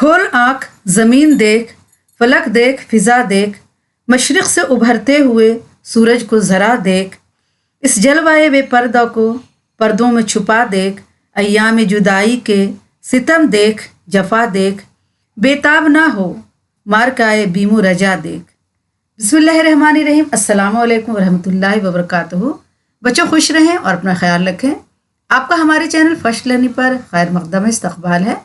खोल आँख ज़मीन देख, फलक देख, फिज़ा देख, मशरिक़ से उभरते हुए सूरज को ज़रा देख, इस जलवाए बेपर्दा को पर्दों में छुपा देख, अय्याम जुदाई के सितम देख, जफ़ा देख, बेताब ना हो मार काए बीमो रजा देख। बिस्मिल्लाहिर्रहमानिर्रहीम। अस्सलामु अलैकुम वरहमतुल्लाहि वबरकातुहू। बच्चों खुश रहें और अपना ख्याल रखें। आपका हमारे चैनल फर्स्ट लर्निंग पर खैर मकदम इस्तकबाल है।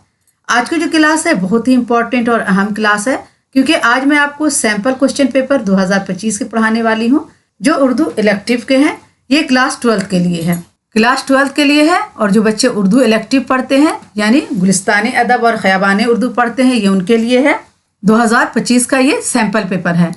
आज की जो क्लास है बहुत ही इंपॉर्टेंट और अहम क्लास है, क्योंकि आज मैं आपको सैम्पल क्वेश्चन पेपर 2025 के पढ़ाने वाली हूँ, जो उर्दू इलेक्टिव के हैं। ये क्लास 12 के लिए है, क्लास 12 के लिए है। और जो बच्चे उर्दू इलेक्टिव पढ़ते हैं यानी गुलिस्तान अदब और ख़याबान उर्दू पढ़ते हैं, ये उनके लिए है। 2025 का ये सैम्पल पेपर है।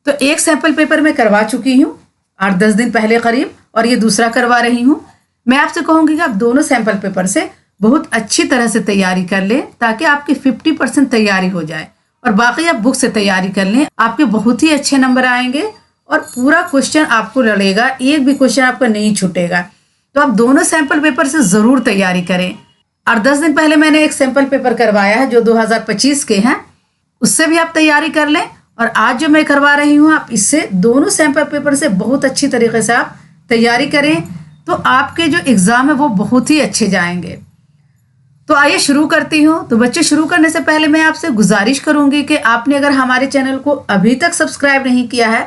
तो एक सैम्पल पेपर मैं करवा चुकी हूँ 8-10 दिन पहले करीब, और ये दूसरा करवा रही हूँ। मैं आपसे कहूँगी कि आप दोनों सैम्पल पेपर से बहुत अच्छी तरह से तैयारी कर लें, ताकि आपकी 50% तैयारी हो जाए और बाकी आप बुक से तैयारी कर लें। आपके बहुत ही अच्छे नंबर आएंगे और पूरा क्वेश्चन आपको लड़ेगा, एक भी क्वेश्चन आपका नहीं छूटेगा। तो आप दोनों सैम्पल पेपर से ज़रूर तैयारी करें। और 10 दिन पहले मैंने एक सैम्पल पेपर करवाया है जो 2025 के हैं, उससे भी आप तैयारी कर लें। और आज जो मैं करवा रही हूँ, आप इससे दोनों सैम्पल पेपर से बहुत अच्छी तरीके से आप तैयारी करें, तो आपके जो एग्ज़ाम है वो बहुत ही अच्छे जाएंगे। तो आइए शुरू करती हूँ। तो बच्चे, शुरू करने से पहले मैं आपसे गुजारिश करूँगी कि आपने अगर हमारे चैनल को अभी तक सब्सक्राइब नहीं किया है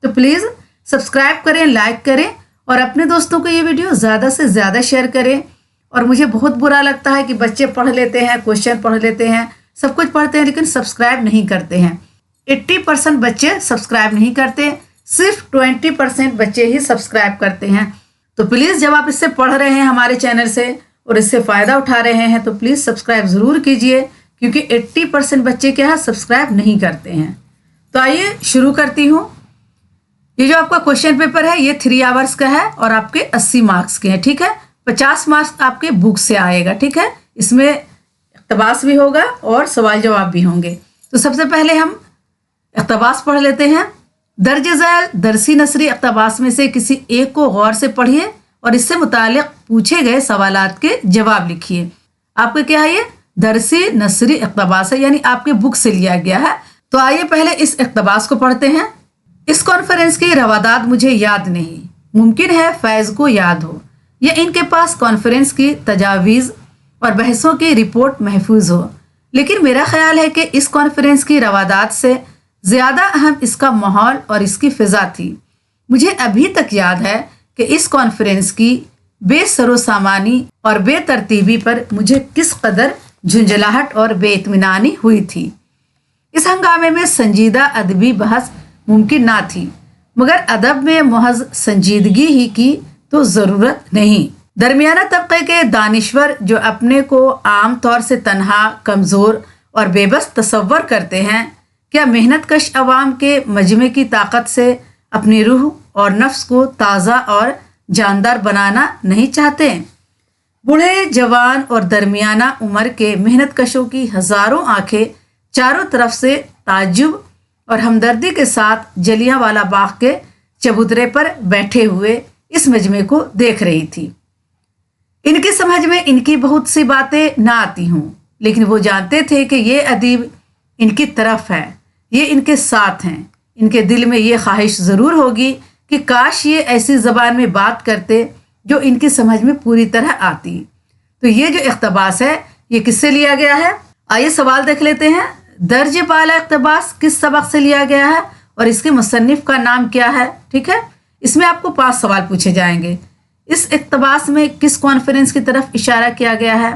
तो प्लीज़ सब्सक्राइब करें, लाइक करें और अपने दोस्तों को ये वीडियो ज़्यादा से ज़्यादा शेयर करें। और मुझे बहुत बुरा लगता है कि बच्चे पढ़ लेते हैं, क्वेश्चन पढ़ लेते हैं, सब कुछ पढ़ते हैं, लेकिन सब्सक्राइब नहीं करते हैं। 80% बच्चे सब्सक्राइब नहीं करते, सिर्फ 20% बच्चे ही सब्सक्राइब करते हैं। तो प्लीज़, जब आप इससे पढ़ रहे हैं हमारे चैनल से और इससे फ़ायदा उठा रहे हैं, तो प्लीज़ सब्सक्राइब ज़रूर कीजिए, क्योंकि 80% बच्चे क्या है, सब्सक्राइब नहीं करते हैं। तो आइए शुरू करती हूँ। ये जो आपका क्वेश्चन पेपर है, ये 3 आवर्स का है और आपके 80 मार्क्स के हैं, ठीक है। 50 मार्क्स आपके बुक से आएगा, ठीक है। इसमें इक़्तिबास भी होगा और सवाल जवाब भी होंगे। तो सबसे पहले हम इक़्तिबास पढ़ लेते हैं। दर्ज ज़ैल दरसी नसरी इक़्तिबास में से किसी एक को गौर से पढ़िए और इससे मुताल्लिक़ पूछे गए सवालात के जवाब लिखिए। आपका क्या है, ये दरसी नसरी इक़्तिबास है, यानी आपके बुक से लिया गया है। तो आइए पहले इस इक़्तिबास को पढ़ते हैं। इस कॉन्फ्रेंस की रवादात मुझे याद नहीं, मुमकिन है फैज़ को याद हो, या इनके पास कॉन्फ्रेंस की तजावीज़ और बहसों की रिपोर्ट महफूज हो। लेकिन मेरा ख्याल है कि इस कॉन्फ्रेंस की रवादात से ज़्यादा अहम इसका माहौल और इसकी फ़िज़ा थी। मुझे अभी तक याद है कि इस कॉन्फ्रेंस की बेसरो सामानी और बेतरतीबी पर मुझे किस कदर झुंझलाहट और बेइत्मीनानी हुई थी। इस हंगामे में संजीदा अदबी बहस मुमकिन ना थी, मगर अदब में महज संजीदगी ही की तो ज़रूरत नहीं। दरमियाना तबके के दानिश्वर जो अपने को आम तौर से तन्हा, कमज़ोर और बेबस तसव्वुर करते हैं, क्या मेहनत कश अवाम के मजमे की ताकत से अपनी रूह और नफ्स को ताज़ा और जानदार बनाना नहीं चाहते? बूढ़े, जवान और दरमियाना उम्र के मेहनत कशों की हज़ारों आंखें चारों तरफ से ताज्जुब और हमदर्दी के साथ जलियांवाला बाग के चबूतरे पर बैठे हुए इस मजमे को देख रही थी। इनकी समझ में इनकी बहुत सी बातें ना आती हों, लेकिन वो जानते थे कि ये अदीब इनकी तरफ है, ये इनके साथ हैं। इनके दिल में ये ख्वाहिश ज़रूर होगी कि काश ये ऐसी ज़बान में बात करते जो इनकी समझ में पूरी तरह आती। तो ये जो इक़्तिबास है, ये किससे लिया गया है? आइए सवाल देख लेते हैं। दर्ज बाला इक़्तिबास किस सबक से लिया गया है और इसके मुसन्निफ़ का नाम क्या है? ठीक है, इसमें आपको 5 सवाल पूछे जाएंगे। इस इक़्तिबास में किस कॉन्फ्रेंस की तरफ इशारा किया गया है?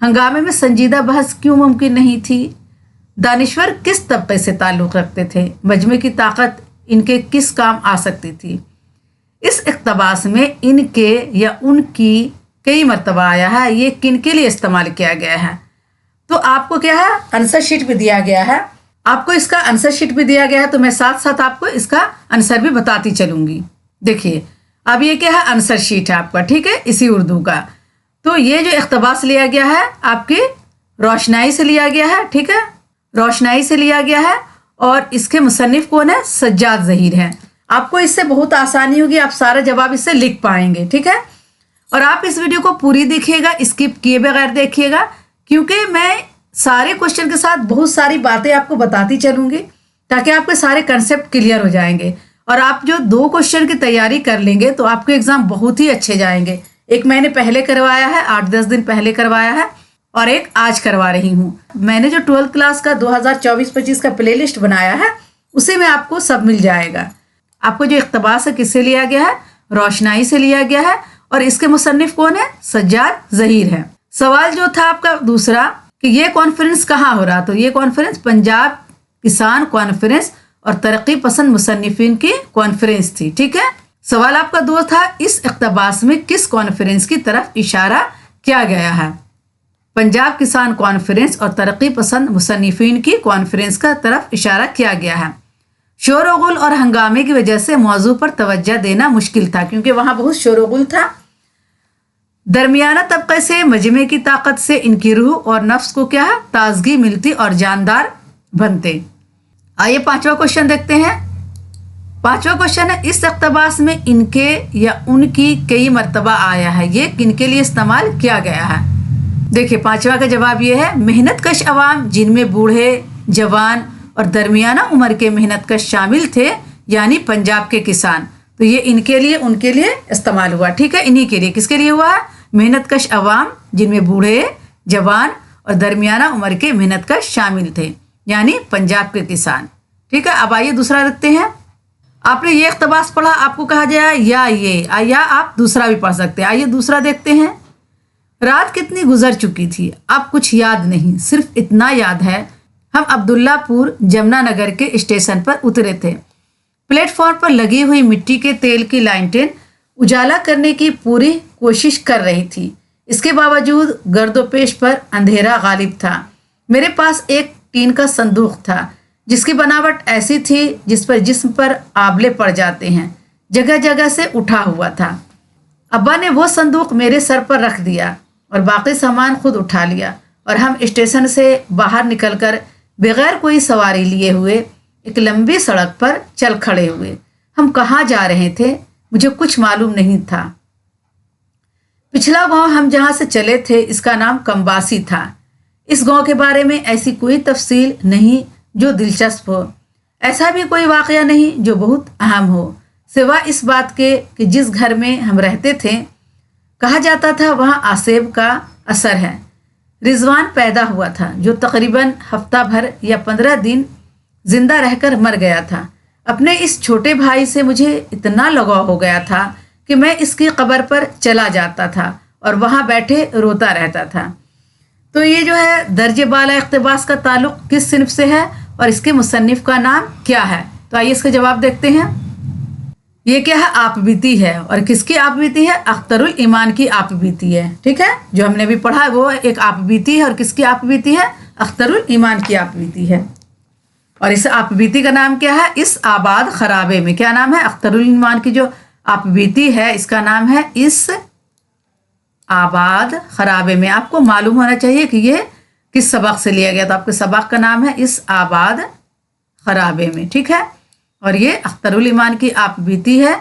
हंगामे में संजीदा बहस क्यों मुमकिन नहीं थी? दानिश्वर किस तबके से ताल्लुक़ रखते थे? मजमे की ताकत इनके किस काम आ सकती थी? इस इक़्तिबास में इनके या उनकी कई मरतबा आया है, ये किन के लिए इस्तेमाल किया गया है? तो आपको क्या है, आंसर शीट भी दिया गया है। आपको इसका आंसर शीट भी दिया गया है, तो मैं साथ साथ आपको इसका आंसर भी बताती चलूँगी। देखिए, अब ये क्या है, आंसर शीट है आपका, ठीक है, इसी उर्दू का। तो ये जो इक़्तिबास लिया गया है आपकी रोशनाई से लिया गया है, ठीक है, रोशनाई से लिया गया है। और इसके मुसन्निफ़ कौन है? सज्जाद ज़हीर हैं। आपको इससे बहुत आसानी होगी, आप सारा जवाब इससे लिख पाएंगे, ठीक है। और आप इस वीडियो को पूरी देखिएगा, स्किप किए बगैर देखिएगा, क्योंकि मैं सारे क्वेश्चन के साथ बहुत सारी बातें आपको बताती चलूंगी ताकि आपके सारे कंसेप्ट क्लियर हो जाएंगे। और आप जो 2 क्वेश्चन की तैयारी कर लेंगे तो आपके एग्जाम बहुत ही अच्छे जाएंगे। एक मैंने पहले करवाया है, 8-10 दिन पहले करवाया है, और एक आज करवा रही हूँ। मैंने जो 12th क्लास का 2024-25 का प्लेलिस्ट बनाया है उसी में आपको सब मिल जाएगा। आपको जो इख्तबास है किससे लिया गया है? रोशनाई से लिया गया है, और इसके मुसन्निफ कौन है? सज्जाद ज़हीर है। सवाल जो था आपका दूसरा कि ये कॉन्फ्रेंस कहाँ हो रहा, तो ये कॉन्फ्रेंस पंजाब किसान कॉन्फ्रेंस और तरक्की पसंद मुसन्निफिन की कॉन्फ्रेंस थी। ठीक है। सवाल आपका 2 था, इस इख्तबास में किस कॉन्फ्रेंस की तरफ इशारा किया गया है? पंजाब किसान कॉन्फ्रेंस और तरक्की पसंद मुसन्निफिन की कॉन्फ्रेंस का तरफ इशारा किया गया है। शोर व गुल और हंगामे की वजह से मौजू पर तवज्जो देना मुश्किल था, क्योंकि वहां बहुत शोर व गुल था। दरमियाना तबके से मजमे की ताकत से इनकी रूह और नफ्स को क्या है? ताजगी मिलती और जानदार बनते। आइए 5वां क्वेश्चन देखते हैं। 5वां क्वेश्चन है, इस इख्तबास में इनके या उनकी कई मरतबा आया है, ये किनके लिए इस्तेमाल किया गया है? देखिए 5वां का जवाब ये है, मेहनत कश अवाम जिनमें बूढ़े, जवान और दरमियाना उम्र के मेहनत कश शामिल थे, यानी पंजाब के किसान। तो ये इनके लिए उनके लिए इस्तेमाल हुआ। ठीक है, इन्हीं के लिए। किसके लिए हुआ है? मेहनत कश अवाम जिनमें बूढ़े, जवान और दरमियाना उम्र के मेहनत कश शामिल थे, यानी पंजाब के किसान। ठीक है। अब आइए दूसरा रखते हैं। आपने ये इख्तबास पढ़ा, आपको कहा जाए या आप दूसरा भी पढ़ सकते हैं। आइए दूसरा देखते हैं। रात कितनी गुजर चुकी थी, अब कुछ याद नहीं, सिर्फ इतना याद है हम अब्दुल्लापुर जमुनानगर के स्टेशन पर उतरे थे। प्लेटफॉर्म पर लगी हुई मिट्टी के तेल की लाइटें उजाला करने की पूरी कोशिश कर रही थी। इसके बावजूद गर्दोपेश पर अंधेरा गालिब था। मेरे पास एक टीन का संदूक था जिसकी बनावट ऐसी थी जिस पर जिस्म पर आबले पड़ जाते हैं, जगह जगह से उठा हुआ था। अब्बा ने वो संदूक मेरे सर पर रख दिया और बाकी सामान खुद उठा लिया, और हम स्टेशन से बाहर निकलकर बगैर कोई सवारी लिए हुए एक लंबी सड़क पर चल खड़े हुए। हम कहाँ जा रहे थे मुझे कुछ मालूम नहीं था। पिछला गांव हम जहाँ से चले थे इसका नाम कंबासी था। इस गांव के बारे में ऐसी कोई तफसील नहीं जो दिलचस्प हो, ऐसा भी कोई वाकया नहीं जो बहुत अहम हो, सिवा इस बात के कि जिस घर में हम रहते थे कहा जाता था वहाँ आसेब का असर है। रिजवान पैदा हुआ था जो तकरीबन हफ्ता भर या 15 दिन जिंदा रहकर मर गया था। अपने इस छोटे भाई से मुझे इतना लगाव हो गया था कि मैं इसकी कब्र पर चला जाता था और वहाँ बैठे रोता रहता था। तो ये जो है दर्जे बाला इख्तिबास का ताल्लुक किस सिनफ से है और इसके मुसन्निफ का नाम क्या है? तो आइए इसका जवाब देखते हैं। ये क्या है? आप बीती है। और किसकी आप बीती है? अख्तरुल ईमान की आप बीती है। ठीक है, जो हमने भी पढ़ा वो एक आप बीती है। और किसकी आप बीती है? अख्तरुल ईमान की आप बीती है। और इस आप बीती का नाम क्या है? इस आबाद खराबे में। क्या नाम है? अख्तरुल ईमान की जो आप बीती है इसका नाम है इस आबाद खराबे में। आपको मालूम होना चाहिए कि ये किस सबक से लिया गया। तो आपके सबक का नाम है इस आबाद खराबे में। ठीक है, और ये अख्तरुल ईमान की आप बीती है।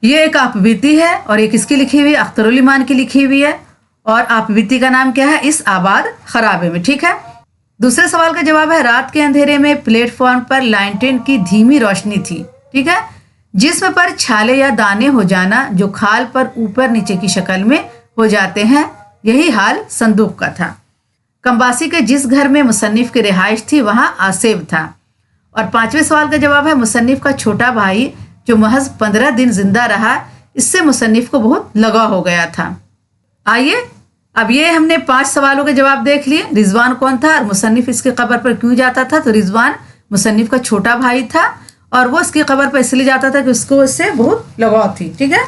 ये एक आप बीती है और ये किसकी लिखी हुई है? अख्तरुल ईमान की लिखी हुई है। और आप बीती का नाम क्या है? इस आबाद खराबे में। ठीक है, दूसरे सवाल का जवाब है रात के अंधेरे में प्लेटफॉर्म पर लाइटें की धीमी रोशनी थी। ठीक है, जिस्म पर छाले या दाने हो जाना जो खाल पर ऊपर नीचे की शक्ल में हो जाते हैं, यही हाल संदूक का था। कंबासी के जिस घर में मुसन्निफ की रिहाइश थी वहां आसेब था। और पांचवें सवाल का जवाब है मुसन्निफ का छोटा भाई जो महज 15 दिन जिंदा रहा, इससे मुसन्निफ को बहुत लगाव हो गया था। आइए अब ये हमने 5 सवालों के जवाब देख लिए। रिजवान कौन था और मुसन्निफ इसके कब्र पर क्यों जाता था? तो रिजवान मुसन्निफ का छोटा भाई था और वो इसकी कब्र पर इसलिए जाता था कि उसको इससे बहुत लगाव थी। ठीक है,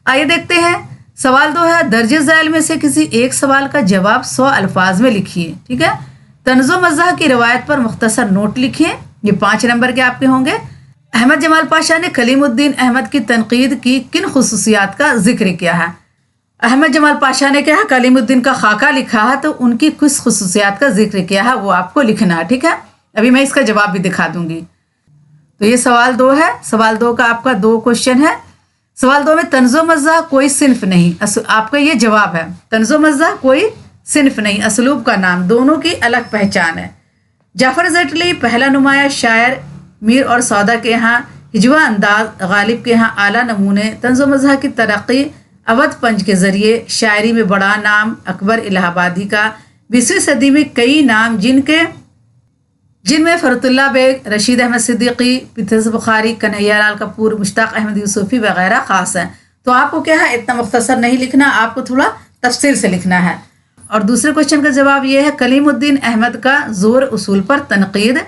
आइए देखते हैं। सवाल 2 है दर्जे ज़ैल में से किसी एक सवाल का जवाब 100 अल्फाज में लिखिए। ठीक है, तन्ज़ो मज़ाह की रवायत पर मुख्तसर नोट लिखिए। ये 5 नंबर के आपके होंगे। अहमद जमाल पाशा ने कलीमुद्दीन अहमद की तनकीद की किन खुसूसियात का जिक्र किया है? अहमद जमाल पाशा ने क्या है? कलीमुद्दीन का खाका लिखा है, तो उनकी कुछ खुसूसियात का जिक्र किया है, वो आपको लिखना है। ठीक है, अभी मैं इसका जवाब भी दिखा दूंगी। तो ये सवाल 2 है। सवाल 2 का आपका 2 क्वेश्चन है। सवाल 2 में तन्ज़ो मज़ाह कोई सिन्फ नहीं, आपका ये जवाब है। तन्ज़ो मज़ाह कोई सिन्फ नहीं, असलूब का नाम, दोनों की अलग पहचान है। जाफर ज़ैटली पहला नुमाया शायर, मीर और सौदा के यहाँ हिजवा अंदाज, गालिब के यहाँ आला नमूने, तंज़ो मज़ह की तरक्की, अवध पंच के ज़रिए शायरी में बड़ा नाम, अकबर इलाहाबादी का 20वीं सदी में कई नाम जिनमें फ़रतुल्ला बेग, रशीद अहमद सिद्दीकी, फिरोज़ बुखारी, कन्हैया लाल कपूर, मुश्ताक अहमद यूसुफ़ी वगैरह ख़ास हैं। तो आपको क्या है, इतना मुख्तसर नहीं लिखना, आपको थोड़ा तफसील से लिखना है। और दूसरे क्वेश्चन का जवाब ये है, कलीमुद्दीन अहमद का ज़ोर उसूल पर तनकीद,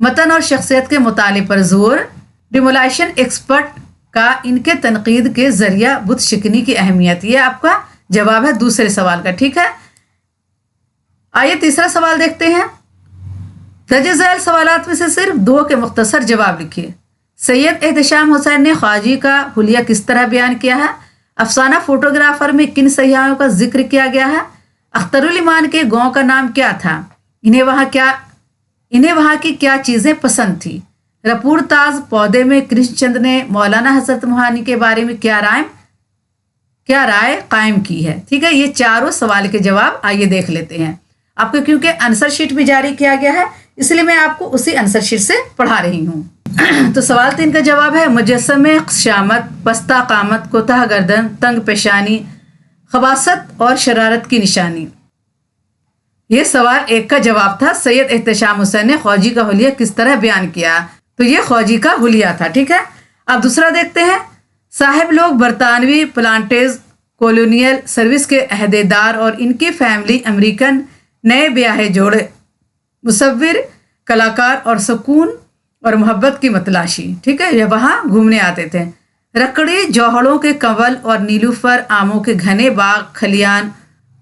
मतन और शख्सियत के मुताले पर ज़ोर, डिमोलाइशन एक्सपर्ट का इनके तनकीद के ज़रिया बुत शिकनी की अहमियत। ये आपका जवाब है दूसरे सवाल का, ठीक है। आइए तीसरा सवाल देखते हैं। दर्ज झैल सवालात में से सिर्फ 2 के मुख्तसर जवाब लिखिए। सैयद एहतशाम हुसैन ने ख्वाजी का हुलिया किस तरह बयान किया है? अफसाना फोटोग्राफर में किन सयाहों का जिक्र किया गया है? अख्तरुल ईमान के गांव का नाम क्या था? इन्हें वहाँ की क्या चीज़ें पसंद थी? रपूर ताज पौधे में कृष्णचंद ने मौलाना हजरत मोहानी के बारे में क्या राय कायम की है? ठीक है, ये चारों सवाल के जवाब आइए देख लेते हैं। आपको क्योंकि आंसर शीट भी जारी किया गया है, इसलिए मैं आपको उसी आंसर शीट से पढ़ा रही हूँ। तो सवाल 3 का जवाब है, मुजस्समे शामत, पस्ता कामत, कोताह गर्दन, तंग पेशानी, खबासत और शरारत की निशानी। ये सवाल 1 का जवाब था। सैयद एहतशाम हुसैन ने ख्वाजी का हुलिया किस तरह बयान किया? तो ये ख्वाजी का हुलिया था, ठीक है। अब दूसरा देखते हैं। साहिब लोग बरतानवी प्लांटेज कॉलोनियल सर्विस के अहदेदार और इनकी फैमिली अमेरिकन नए ब्याहे जोड़े, मुसव्विर, कलाकार और सुकून और मोहब्बत की मतलाशी, ठीक है, ये वहाँ घूमने आते थे। रकड़ी, जौहड़ों के कंवल और नीलूफर, आमों के घने बाग, खलियान,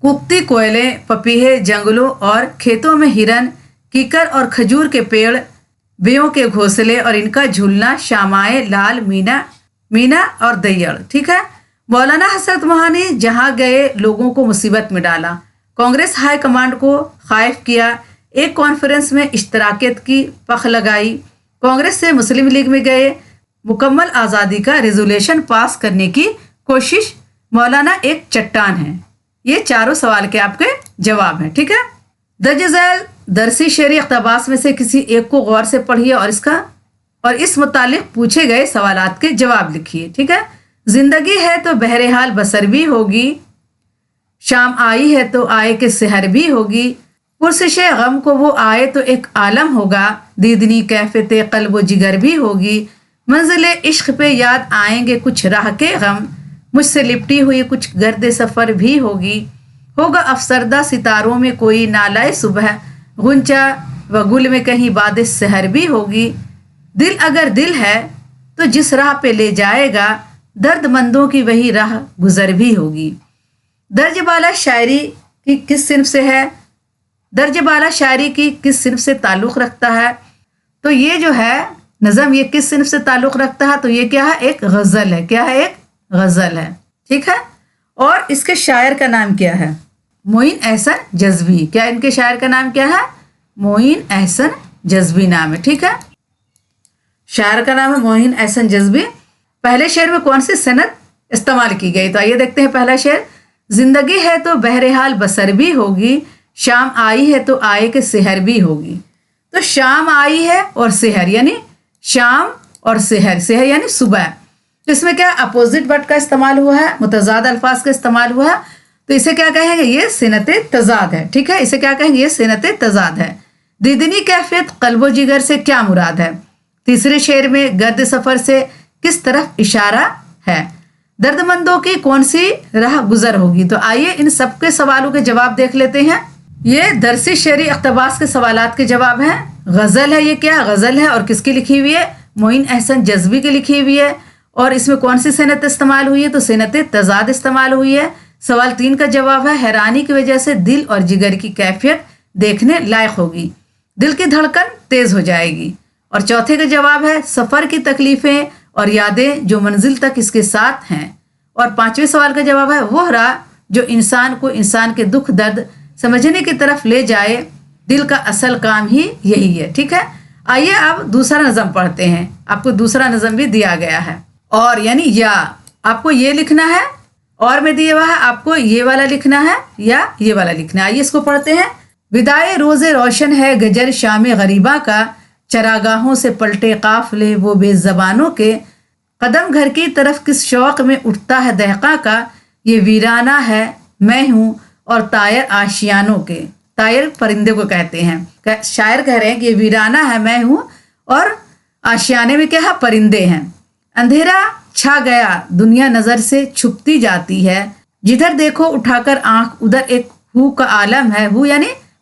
कुकती कोयले, पपीहे, जंगलों और खेतों में हिरन, कीकर और खजूर के पेड़, बेयों के घोंसले और इनका झूलना, शामाए, लाल, मीना और दैयड़, ठीक है। मौलाना हजरत मोहानी जहाँ गए लोगों को मुसीबत में डाला, कांग्रेस हाई कमांड को खाइफ किया, एक कॉन्फ्रेंस में इश्तराकियत की पख लगाई, कांग्रेस से मुस्लिम लीग में गए, मुकम्मल आज़ादी का रेजोल्यूशन पास करने की कोशिश, मौलाना एक चट्टान है। ये चारों सवाल के आपके जवाब हैं, ठीक है। दर्ज झैल दरसी शेरी इक़्तिबास में से किसी एक को गौर से पढ़िए और इस मुतालिक पूछे गए सवालात के जवाब लिखिए, ठीक है। जिंदगी है तो बहरहाल बसर भी होगी, शाम आई है तो आए के सहर भी होगी, पुरसिशे गम को वो आए तो एक आलम होगा, दीदनी कैफियत क़ल्ब व जिगर भी होगी, मंजिले इश्क पे याद आएंगे कुछ राह के गम, मुझसे लिपटी हुई कुछ गर्द सफ़र भी होगी, होगा अफसरदा सितारों में कोई नालाए सुबह, गुंचा व गुल में कहीं बादिश सहर भी होगी, दिल अगर दिल है तो जिस राह पे ले जाएगा, दर्दमंदों की वही राह गुजर भी होगी। दर्ज बाला शायरी की किस सिन्फ से है? दर्ज बाला शायरी की किस सिन्फ से ताल्लुक़ रखता है? तो ये जो है नज़म, ये किस सिन्फ से ताल्लुक़ रखता है? तो ये क्या है? एक गज़ल है। क्या है? एक गज़ल है, ठीक है। और इसके शायर का नाम क्या है? मोइन एहसन जज़्बी। क्या इनके शायर का नाम क्या है? मोइन एहसन जज़्बी नाम है, ठीक है। शायर का नाम है मोइन एहसन जज़्बी। पहले शेर में कौन सी सनद इस्तेमाल की गई? तो आइए देखते हैं पहला शेर। जिंदगी है तो बहरहाल बसर भी होगी, शाम आई है तो आए के सहर भी होगी। तो शाम आई है और सहर यानी शाम और सहर, सहर यानी सुबह। तो इसमें क्या अपोजिट वर्ड का इस्तेमाल हुआ है, मुतजाद अल्फाज का इस्तेमाल हुआ है। तो इसे क्या कहेंगे? ये सिनत तजाद है, ठीक है। इसे क्या कहेंगे? ये सिनत तजाद है। दीदनी कैफियत क़ल्ब व जिगर से क्या मुराद है? तीसरे शेर में गर्द सफ़र से किस तरफ इशारा है? दर्दमंदों की कौन सी राह गुजर होगी? तो आइए इन सबके सवालों के जवाब देख लेते हैं। ये दरसी शेरी इक़्तिबास के सवालात के जवाब हैं। गज़ल है, ये क्या गज़ल है और किसकी लिखी हुई है? मोइन एहसन जज़्बी की लिखी हुई है। और इसमें कौन सी सनत इस्तेमाल हुई है? तो सनत तजाद इस्तेमाल हुई है। सवाल 3 का जवाब है, हैरानी की वजह से दिल और जिगर की कैफियत देखने लायक होगी, दिल की धड़कन तेज हो जाएगी। और चौथे का जवाब है, सफ़र की तकलीफ़ें और यादें जो मंजिल तक इसके साथ हैं। और 5वें सवाल का जवाब है, वो राह जो इंसान को इंसान के दुख दर्द समझने की तरफ ले जाए, दिल का असल काम ही यही है, ठीक है। आइए अब दूसरा नज़म पढ़ते हैं। आपको दूसरा नज़म भी दिया गया है। और यानी या आपको ये लिखना है, और में दिया हुआ है, आपको ये वाला लिखना है या ये वाला लिखना है। आइए इसको पढ़ते हैं। विदाए रोज़े रोशन है गजर शाम गरीबा का, चरागाहों से पलटे काफले वो बेज़बानों के, कदम घर की तरफ किस शौक में उठता है दहका का, ये वीराना है मैं हूँ और तायर आशियानों के। तायर परिंदे को कहते हैं। शायर कह रहे हैं कि ये वीराना है मैं हूँ और आशियाने में क्या है, परिंदे हैं। अंधेरा छा गया दुनिया नजर से छुपती जाती है, जिधर देखो उठाकर आंख उधर एक हू का आलम है।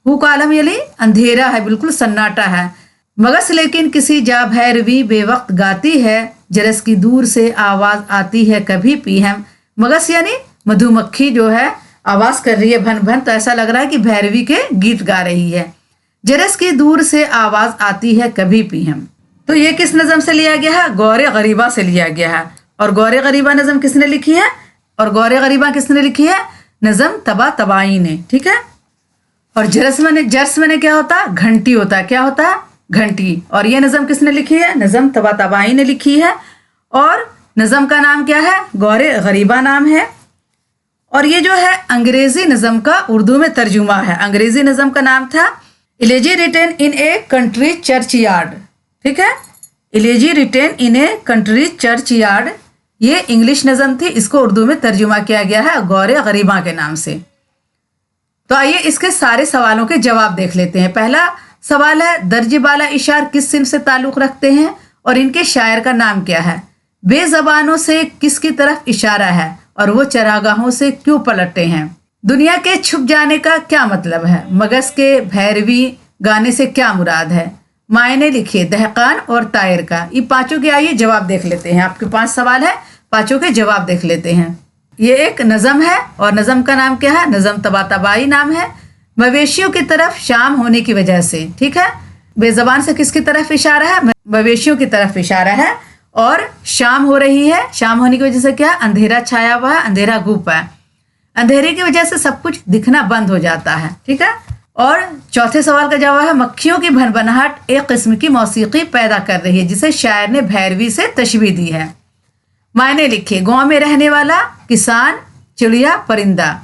हू का आलम यानी अंधेरा है, बिल्कुल सन्नाटा है। मगस लेकिन किसी जा भैरवी बेवक्त गाती है, जरस की दूर से आवाज आती है कभी पीहम। मगस यानी मधुमक्खी जो है आवाज कर रही है भन भन, तो ऐसा लग रहा है कि भैरवी के गीत गा रही है। जरस की दूर से आवाज आती है कभी पीहम। तो ये किस नज़म से लिया गया है? गौरे गरीबा से लिया गया है। और गौरे गरीबा नज़म किसने लिखी है? और गौरे गरीबा किसने लिखी है? नज़म तबा तबाई ने। ठीक है। और जर्स में क्या होता है? घंटी होता है। क्या होता है? घंटी। और ये नज़म किसने लिखी है? नज़म तबा तबाई ने लिखी है। और नज़म का नाम क्या है? गौरे गरीबा नाम है। और ये जो है अंग्रेजी नज़म का उर्दू में तर्जुमा है। अंग्रेजी नज़म का नाम था elegy written in a country churchyard. ठीक है। Elegy written in a country churchyard, ये इंग्लिश नज़म थी, इसको उर्दू में तर्जुमा किया गया है गौरे गरीबा के नाम से। तो आइए इसके सारे सवालों के जवाब देख लेते हैं। पहला सवाल है, दर्ज बाला इशार किस सिंफ से ताल्लुक़ रखते हैं और इनके शायर का नाम क्या है? बेज़बानों से किसकी तरफ इशारा है और वो चरागाहों से क्यों पलटते हैं? दुनिया के छुप जाने का क्या मतलब है? मगस के भैरवी गाने से क्या मुराद है? मायने लिखिए दहकान और तायर का। ये पांचों के आइए जवाब देख लेते हैं। आपके 5 सवाल है, पांचों के जवाब देख लेते हैं। ये एक नज़म है और नज़म का नाम क्या है? नज़म तबा तबाई नाम है। मवेशियों की तरफ शाम होने की वजह से। ठीक है। बेज़बान से किसकी तरफ इशारा है? मवेशियों की तरफ इशारा है। और शाम हो रही है, शाम होने की वजह से क्या? अंधेरा छाया हुआ है, अंधेरा घुप है। अंधेरे की वजह से सब कुछ दिखना बंद हो जाता है। ठीक है। और चौथे सवाल का जवाब है, मक्खियों की भनभनाहट एक किस्म की मौसीकी पैदा कर रही है जिसे शायर ने भैरवी से तशबीह दी है। मायने लिखिए, गांव में रहने वाला, किसान, चिड़िया, परिंदा।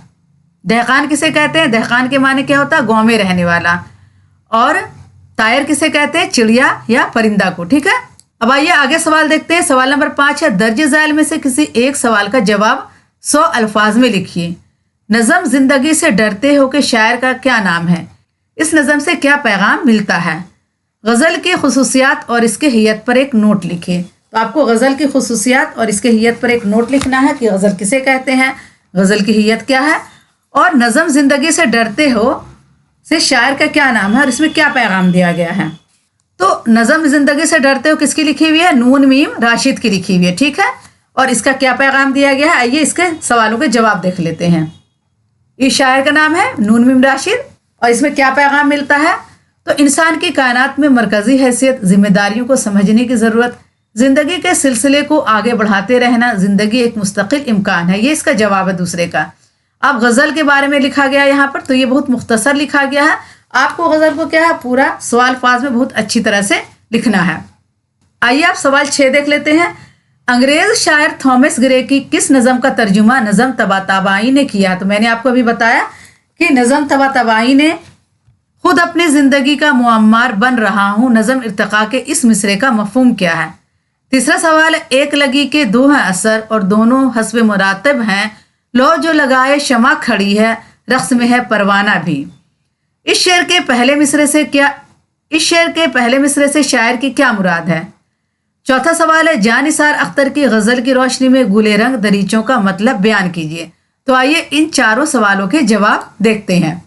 दहकान किसे कहते हैं? दहकान के माने क्या होता है? गांव में रहने वाला। और तायर किसे कहते हैं? चिड़िया या परिंदा को। ठीक है। अब आइए आगे सवाल देखते हैं। सवाल नंबर 5 है, दर्ज झैल में से किसी एक सवाल का जवाब 100 अल्फाज में लिखिए। नज़म जिंदगी से डरते हो के शायर का क्या नाम है? इस नज़म से क्या पैगाम मिलता है? गज़ल की खुसूसियात और इसके हियत पर एक नोट लिखिए। तो आपको गज़ल की खुसूसियात और इसके हियत पर एक नोट लिखना है कि गज़ल किसे कहते हैं, गज़ल की हियत क्या है, और नज़म जिंदगी से डरते हो से शायर का क्या नाम है और इसमें क्या पैगाम दिया गया है। तो नज़म जिंदगी से डरते हो किसकी लिखी हुई है? नून मीम राशिद की लिखी हुई है। ठीक है। और इसका क्या पैगाम दिया गया है? आइए इसके सवालों के जवाब देख लेते हैं। इस शायर का नाम है नून मीम राशिद और इसमें क्या पैगाम मिलता है? तो इंसान की कायनात में मरकजी हैसियत, जिम्मेदारियों को समझने की ज़रूरत, ज़िंदगी के सिलसिले को आगे बढ़ाते रहना, ज़िंदगी एक मुस्तकिल इम्कान है। ये इसका जवाब है दूसरे का। अब गज़ल के बारे में लिखा गया यहाँ पर, तो ये बहुत मुख्तसर लिखा गया है। आपको गज़ल को क्या है, पूरा सवाल फाज में बहुत अच्छी तरह से लिखना है। आइए आप सवाल 6 देख लेते हैं। अंग्रेज शायर थॉमस ग्रे की किस नज़म का तर्जुमा नज़म तबा तबाई ने किया? तो मैंने आपको अभी बताया कि नज़म तबा तबाई ने खुद अपनी ज़िंदगी का मुअम्मार बन रहा हूँ नज़म इर्तिका के इस मिसरे का मफहूम क्या है? तीसरा सवाल है, एक लगी के 2 हैं असर और दोनों हस्ब मुरातब हैं, लो जो लगाए शमा खड़ी है, रक्स में है परवाना भी। इस शेर के पहले मिसरे से शायर की क्या मुराद है? चौथा सवाल है, जानिसार अख्तर की गज़ल की रोशनी में गुले रंग दरीचों का मतलब बयान कीजिए। तो आइए इन चारों सवालों के जवाब देखते हैं।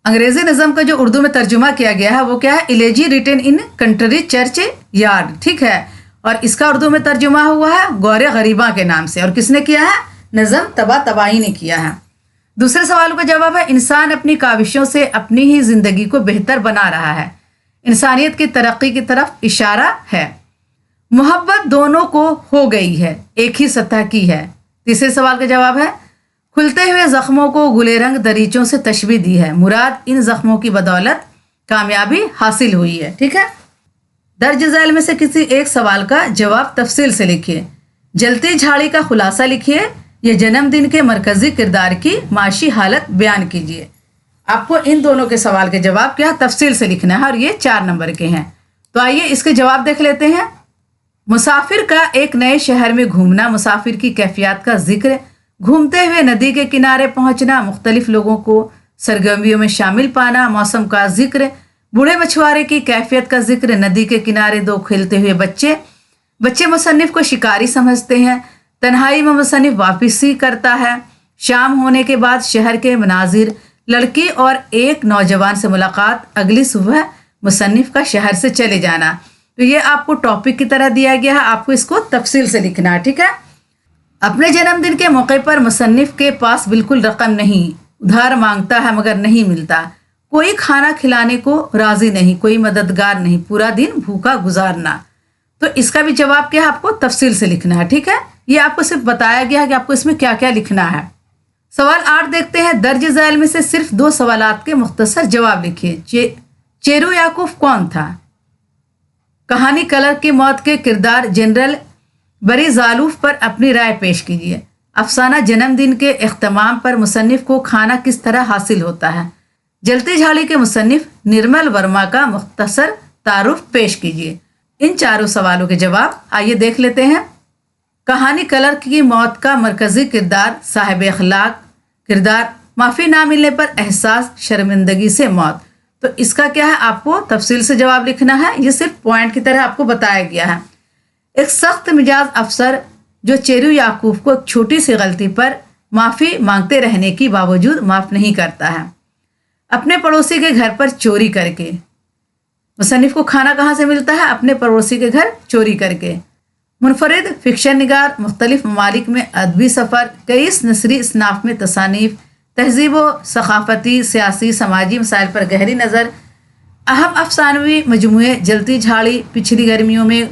अंग्रेजी नज़म का जो उर्दू में तर्जुमा किया गया है वो क्या है? Elegy written in country churchyard. ठीक है। और इसका उर्दू में तर्जुमा हुआ है गौरे गरीबा के नाम से। और किसने किया है? नज़म तबा तबाई ने किया है। दूसरे सवाल का जवाब है, इंसान अपनी काविशों से अपनी ही ज़िंदगी को बेहतर बना रहा है, इंसानियत की तरक्की की तरफ इशारा है। मोहब्बत दोनों को हो गई है, एक ही सतह की है। तीसरे सवाल का जवाब है, खुलते हुए जख्मों को गुले रंग दरीचों से तशबीह दी है, मुराद इन जख्मों की बदौलत कामयाबी हासिल हुई है। ठीक है। दर्ज झैल में से किसी एक सवाल का जवाब तफसील से लिखिए। जलती झाड़ी का खुलासा लिखिए ये जन्मदिन के मरकजी किरदार की माशी हालत बयान कीजिए। आपको इन दोनों के सवाल के जवाब क्या तफसील से लिखना है और ये 4 नंबर के हैं। तो आइए इसके जवाब देख लेते हैं। मुसाफिर का एक नए शहर में घूमना, मुसाफिर की कैफियत का जिक्र, घूमते हुए नदी के किनारे पहुंचना, मुख्तलिफ लोगों को सरगर्मियों में शामिल पाना, मौसम का जिक्र, बूढ़े मछुआरे की कैफियत का जिक्र, नदी के किनारे 2 खेलते हुए बच्चे मुसन्निफ को शिकारी समझते हैं, तन्हाई में मुसन्निफ वापसी करता है, शाम होने के बाद शहर के मनाजिर, लड़की और एक नौजवान से मुलाकात, अगली सुबह मुसन्निफ का शहर से चले जाना। तो ये आपको टॉपिक की तरह दिया गया है, आपको इसको तफसील से लिखना है, ठीक है। अपने जन्मदिन के मौके पर मुसन्निफ के पास बिल्कुल रकम नहीं, उधार मांगता है मगर नहीं मिलता, कोई खाना खिलाने को राजी नहीं, कोई मददगार नहीं, पूरा दिन भूखा गुजारना। तो इसका भी जवाब क्या है, आपको तफसील से लिखना है, ठीक है। ये आपको सिर्फ बताया गया है कि आपको इसमें क्या क्या लिखना है। सवाल 8 देखते हैं। दर्ज झैल में से सिर्फ 2 सवालात के मुख्तसर जवाब लिखिए। चेरू याकूफ कौन था? कहानी कलर की मौत के किरदार जनरल बरी जालूफ पर अपनी राय पेश कीजिए। अफसाना जन्मदिन के इख्तिताम पर मुसन्निफ को खाना किस तरह हासिल होता है? जलती झाड़ी के मुसन्निफ निर्मल वर्मा का मुख्तसर तारुफ पेश कीजिए। इन 4 सवालों के जवाब आइए देख लेते हैं। कहानी कलर की मौत का मरकजी किरदार साहिब अखलाक किरदार, माफ़ी ना मिलने पर एहसास शर्मिंदगी से मौत। तो इसका क्या है, आपको तफसील से जवाब लिखना है, ये सिर्फ पॉइंट की तरह आपको बताया गया है। एक सख्त मिजाज अफसर जो चेरू याकूफ को एक छोटी सी गलती पर माफ़ी मांगते रहने की बावजूद माफ़ नहीं करता है। अपने पड़ोसी के घर पर चोरी करके, मुसन्निफ को खाना कहाँ से मिलता है? अपने पड़ोसी के घर चोरी करके। मुनफरिद फिक्शन निगार, मुख्तलिफ ममालिक में अदबी सफ़र, कई नसरी इसनाफ में तसानीफ, तहजीब व सकाफ़ती सियासी समाजी मसाइल पर गहरी नज़र, अहम अफसानवी मजमूए, जलती झाड़ी, पिछली गर्मियों में,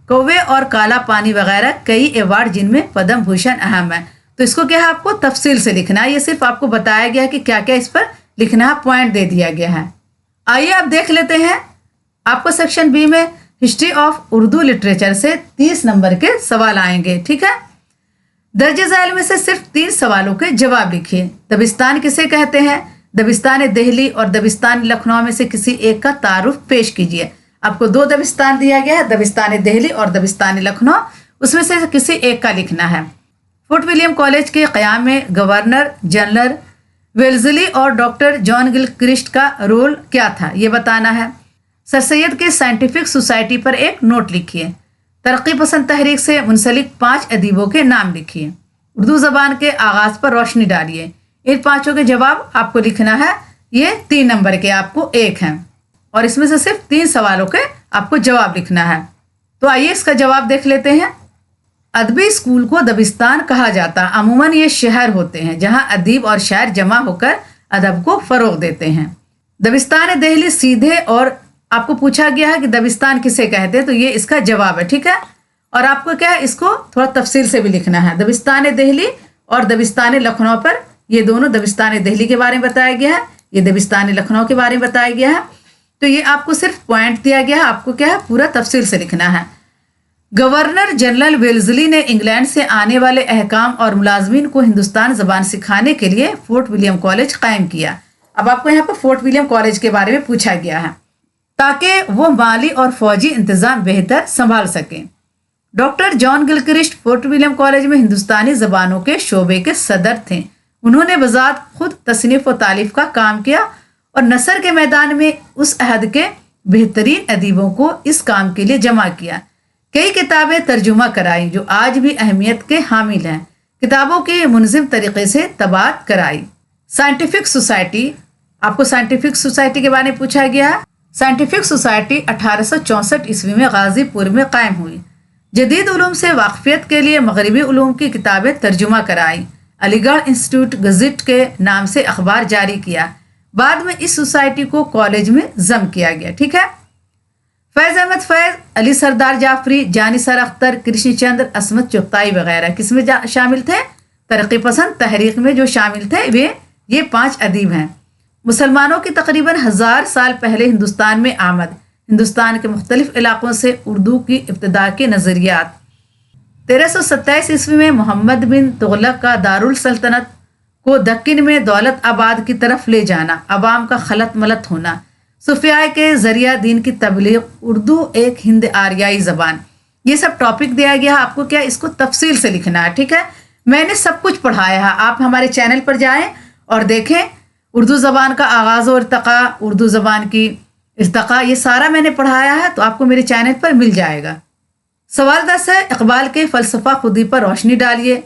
कौवे और काला पानी वगैरह कई एवार्ड जिनमें पद्म भूषण अहम है। तो इसको क्या है, आपको तफसील से लिखना है। ये सिर्फ आपको बताया गया है कि क्या क्या इस पर लिखना है, पॉइंट दे दिया गया है। आइए आप देख लेते हैं। आपको सेक्शन बी में हिस्ट्री ऑफ उर्दू लिटरेचर से 30 नंबर के सवाल आएंगे, ठीक है। दर्ज झैल में से सिर्फ 3 सवालों के जवाब लिखिए। दबिस्तान किसे कहते हैं? दबिस्तान दिल्ली और दबिस्तान लखनऊ में से किसी एक का तारुफ पेश कीजिए। आपको 2 दबिस्तान दिया गया है, दबिस्तान दिल्ली और दबिस्तान लखनऊ, उसमें से किसी एक का लिखना है। फोर्ट विलियम कॉलेज के क़याम में गवर्नर जनरल वेल्जली और डॉक्टर जॉन गिलक्रिस्ट का रोल क्या था, ये बताना है। सर सैयद के साइंटिफिक सोसाइटी पर एक नोट लिखिए। तरक्की पसंद तहरीक से मुंसलिक 5 अदीबों के नाम लिखिए। उर्दू ज़बान के आगाज़ पर रोशनी डालिए। इन 5 के जवाब आपको लिखना है। ये 3 नंबर के आपको 1 हैं और इसमें से सिर्फ 3 सवालों के आपको जवाब लिखना है। तो आइए इसका जवाब देख लेते हैं। अदबी स्कूल को दबिस्तान कहा जाता है। अमूमन ये शहर होते हैं जहाँ अदीब और शायर जमा होकर अदब को फ़रोग देते हैं। दबिस्तान दिल्ली सीधे, और आपको पूछा गया है कि दबिस्तान किसे कहते हैं, तो ये इसका जवाब है, ठीक है। और आपको क्या है, इसको थोड़ा तफसील से भी लिखना है। दबिस्तान दिल्ली और दबिस्तान लखनऊ पर, ये दोनों दबिस्तान दिल्ली के बारे में बताया गया है, ये दबिस्तान लखनऊ के बारे में बताया गया है। तो ये आपको सिर्फ पॉइंट दिया गया है, आपको क्या है, पूरा तफसील से लिखना है। गवर्नर जनरल वेल्जली ने इंग्लैंड से आने वाले अहकाम और मुलाजमीन को हिंदुस्तान ज़बान सिखाने के लिए फोर्ट विलियम कॉलेज कायम किया। अब आपको यहाँ पर फोर्ट विलियम कॉलेज के बारे में पूछा गया है ताकि वो माली और फौजी इंतज़ाम बेहतर संभाल सकें। Doctor John Gilchrist fort William college में हिंदुस्तानी ज़बानों के शोबे के सदर थे। उन्होंने बज़ात खुद तसनीफ़ व तालीफ़ का काम किया और नसर के मैदान में उस अहद के बेहतरीन अदीबों को इस काम के लिए जमा किया। कई किताबें तर्जुमा कराई जो आज भी अहमियत के हामिल हैं। किताबों की मुनज़िम तरीके से तबाद कराई। साइंटिफिक सोसाइटी, आपको साइंटिफिक सोसाइटी के बारे में पूछा गया है। साइंटिफिक सोसाइटी 1864 ईस्वी में गाजीपुर में कायम हुई। जदीद उलूम से वाकफियत के लिए मगरबी उलूम की किताबें तर्जुमा कराई। अलीगढ़ इंस्टीट्यूट गज़ट के नाम से अखबार जारी किया। बाद में इस सोसाइटी को कॉलेज में ज़म किया गया, ठीक है। फैज़ अहमद फैज़, अली सरदार जाफरी, जानिसर अख्तर, कृष्ण चंद्र, असमत चुगताई वगैरह किस में शामिल थे? तरक्की पसंद तहरीक में जो शामिल थे ये 5 अदीब हैं। मुसलमानों की तकरीबन 1000 साल पहले हिंदुस्तान में आमद, हिंदुस्तान के मुख्तलिफ इलाकों से उर्दू की इब्तिदा के नज़रियात। 1327 ईस्वी में मोहम्मद बिन तुगलक का दारुल सल्तनत को दक्कन में दौलत आबाद की तरफ ले जाना, अवाम का खलत मलत होना, सुफिया के जरिया दीन की तबलीग, उर्दू एक हिंद आर्याई ज़बान, ये सब टॉपिक दिया गया है। आपको क्या इसको तफसील से लिखना है, ठीक है। मैंने सब कुछ पढ़ाया है, आप हमारे चैनल पर जाएं और देखें। उर्दू ज़बान का आगाज़ और इर्तक़ा, उर्दू ज़बान की इर्तक़ा, ये सारा मैंने पढ़ाया है, तो आपको मेरे चैनल पर मिल जाएगा। सवाल 10 है, इकबाल के फ़लसफ़ा खुदी पर रोशनी डालिए।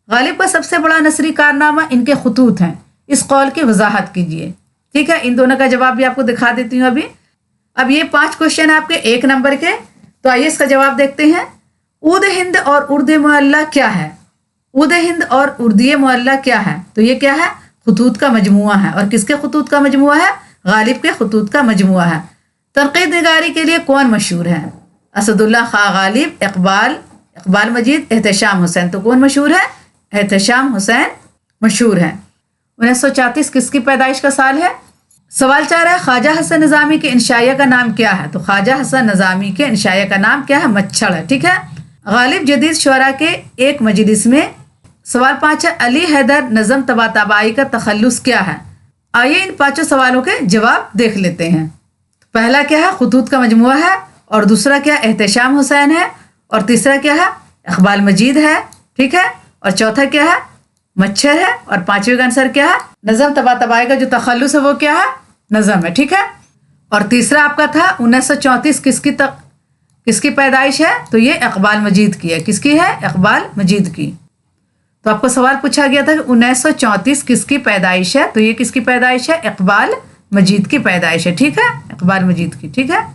गालिब का सबसे बड़ा नसरी कारनामा इनके खतूत हैं, इस कौल की वजाहत कीजिए, ठीक है। इन दोनों का जवाब भी आपको दिखा देती हूँ अभी। अब ये 5 क्वेश्चन है आपके 1 नंबर के, तो आइए इसका जवाब देखते हैं। उद हिंद और उर्द मुअल्ला क्या है? उद हिंद और उर्दिय मुअल्ला क्या है? तो ये क्या है? खतूत का मजमुआ है। और किसके खतूत का मजमुआ है? गालिब के खतूत का मजमुआ है। तनक़ीद निगारी के लिए कौन मशहूर है? असदुल्ला खां गालिब, इकबाल मजीद, एहतशाम हुसैन। तो कौन मशहूर है? एहतशाम हुसैन मशहूर है। 1934 किसकी पैदाइश का साल है? सवाल 4 है, ख्वाजा हसन निज़ामी के इंशाइया का नाम क्या है? तो ख्वाजा हसन निज़ामी के इंशाइया का नाम क्या है? मच्छर है, ठीक है। गालिब जदीद शुअरा के एक मजलिस में। सवाल 5 है, अली हैदर नज़म तबातबाई का तखल्लुस क्या है? आइए इन 5 सवालों के जवाब देख लेते हैं। पहला क्या है? खतूत का मजमुआ है। और दूसरा क्या? एहतशाम हुसैन है। और तीसरा क्या है? इकबाल मजीद है, ठीक है। और चौथा क्या है? मच्छर है। और 5वें का आंसर क्या है? नज़म तबातबाई का जो तखल्लुस है वो क्या है? नज़म है, ठीक है। और तीसरा आपका था 1934 किसकी पैदाइश है? तो ये इकबाल मजीद की है। किसकी है? इकबाल मजीद की। तो आपको सवाल पूछा गया था कि 1934 किसकी पैदाइश है? तो ये किसकी पैदाइश है? इकबाल मजीद की पैदाइश है, ठीक है। इकबाल मजीद की, ठीक है।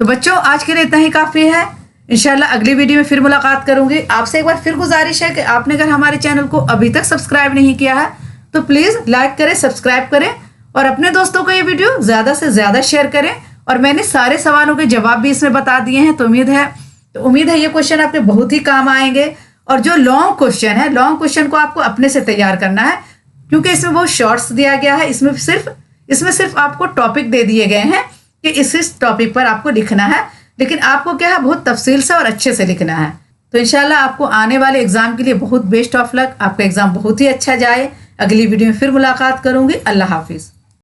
तो बच्चों आज के लिए इतना ही काफ़ी है। इंशाल्लाह अगली वीडियो में फिर मुलाकात करूंगी। आपसे एक बार फिर गुजारिश है कि आपने अगर हमारे चैनल को अभी तक सब्सक्राइब नहीं किया है तो प्लीज़ लाइक करें, सब्सक्राइब करें और अपने दोस्तों को ये वीडियो ज़्यादा से ज़्यादा शेयर करें। और मैंने सारे सवालों के जवाब भी इसमें बता दिए हैं, तो उम्मीद है ये क्वेश्चन आपके बहुत ही काम आएंगे। और जो लॉन्ग क्वेश्चन है, लॉन्ग क्वेश्चन को आपको अपने से तैयार करना है, क्योंकि इसमें बहुत शॉर्ट्स दिया गया है। इसमें सिर्फ आपको टॉपिक दे दिए गए हैं कि इस टॉपिक पर आपको लिखना है, लेकिन आपको क्या है, बहुत तफसील से और अच्छे से लिखना है। तो इंशाल्लाह आपको आने वाले एग्जाम के लिए बहुत बेस्ट ऑफ लक। आपका एग्जाम बहुत ही अच्छा जाए। अगली वीडियो में फिर मुलाकात करूंगी। अल्लाह हाफिज़।